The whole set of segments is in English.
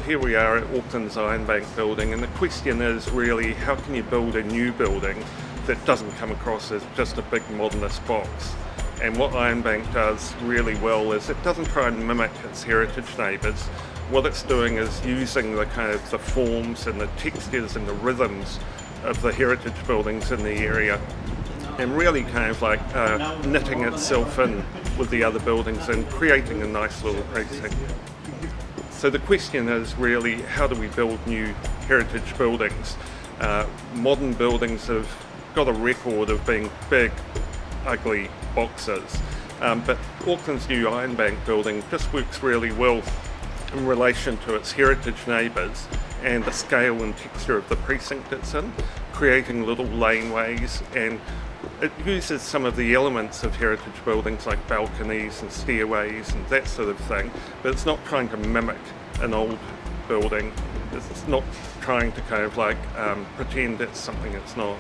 here we are at Auckland's Ironbank building, and the question is really, how can you build a new building that doesn't come across as just a big modernist box? And what Ironbank does really well is it doesn't try and mimic its heritage neighbours. What it's doing is using the kind of the forms and the textures and the rhythms of the heritage buildings in the area, and really kind of like knitting itself in with the other buildings and creating a nice little precinct. So the question is really, how do we build new heritage buildings? Modern buildings have got a record of being big, ugly boxes, but Auckland's new Ironbank building just works really well in relation to its heritage neighbours and the scale and texture of the precinct it's in, creating little laneways, and it uses some of the elements of heritage buildings like balconies and stairways and that sort of thing, but it's not trying to mimic an old building. It's not trying to kind of like pretend it's something it's not.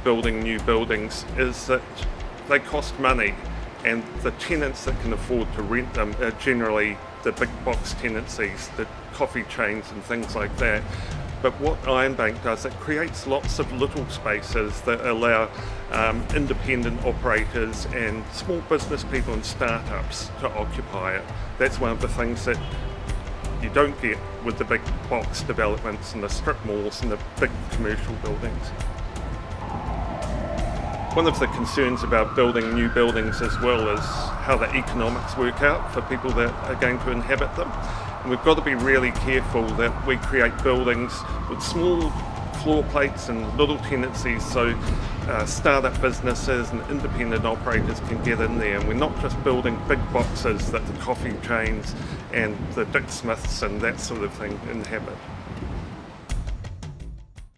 Building new buildings is that they cost money, and the tenants that can afford to rent them are generally the big box tenancies, the coffee chains and things like that. But what Ironbank does, it creates lots of little spaces that allow independent operators and small business people and startups to occupy it. That's one of the things that you don't get with the big box developments and the strip malls and the big commercial buildings. One of the concerns about building new buildings as well is how the economics work out for people that are going to inhabit them. And we've got to be really careful that we create buildings with small floor plates and little tenancies, so startup businesses and independent operators can get in there, and we're not just building big boxes that the coffee chains and the Dick Smiths and that sort of thing inhabit.